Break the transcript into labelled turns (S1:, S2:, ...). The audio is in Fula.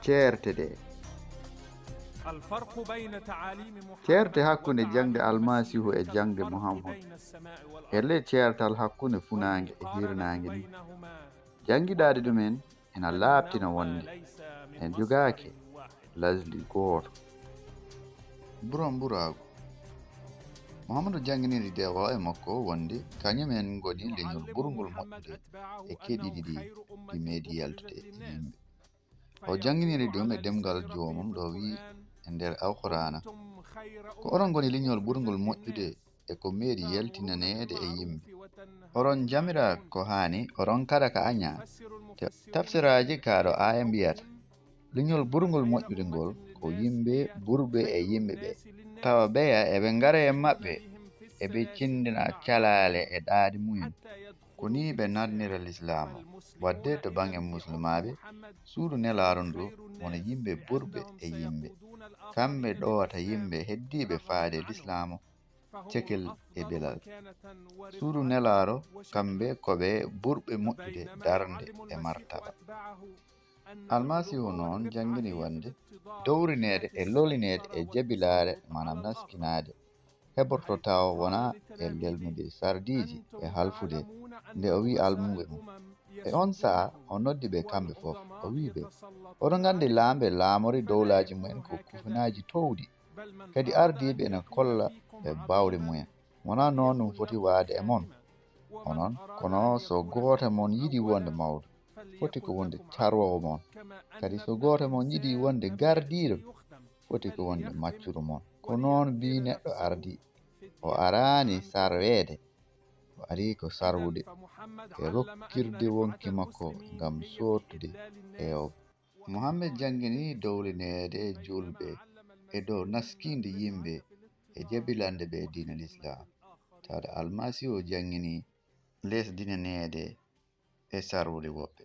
S1: ceerte ɗe. ceerte hakkunde jangde almasihu e jangde muhammad e ley ceertal hakkunde funaange e hirnaange ni jangiɗaade ɗumen ena laaɓtina wonde en jogaake lasli gooto buron buraagu muhammadu janginiri dewa e makko wonde kañumen ngoni leñol ɓurngol moƴƴude e keɗiɗi ɗi meedi yaltude yimɓe o janginiri ɗum e demgal joomum ɗo wi e nder alqur'ana ko onon ngoni leñol ɓurngol moƴƴude e ko meedi yaltinaneede e yimɓe oron jamira ko haani oron kada ka aña tafsiraaji kaaɗo aya mbiyata leñol ɓurngol moƴƴude ngol ko yimɓe ɓurɓe e yimɓe ɓe tawa ɓeya eɓe ngara e maɓɓe eɓe cindina calaale e ɗaadi mumen ko ni ɓe natnira l'islamu wadde to bange musulmaɓe suudu nelaaru ndu wona yimɓe ɓurɓe e yimɓe kamɓe ɗowata yimɓe heddiɓe faade l'islamu cekel e belal suudu nelaaro kamɓe koɓe ɓurɓe moƴƴude darnde e martaba almasihu noon jangini wonde dowrineede e lolineede e jabilaare manam naskinaade heɓorto taw wona e lelnude sardiji e halfude nde o wi almuɓe mum e on sa'a o noddi ɓe kamɓe fof o wi ɓe oɗon gandi laamɓe laamori dowlaji mumen ko kufunaji towɗi kadi ardiɓe ene kolla ɓe bawɗe mumen wona noon ɗum foti waade e mon onon kono so goto mon yiɗi wonde mawɗo foti ko wonde carwowo mon kadi so goto mon yiɗi wonde gardiɗo foti ko wonde maccuru mon ko noon bi neɗɗo ardi o arani sarweede o ari ko sarwude e rokkirde wonki makko ngam sottude heewo muhammed jangini dowlineede julɓe e dow naskinde yimɓe e jabilande ɓe diina l'islam tawde almasihu jangini lesdinaneede e sarwude woɓɓe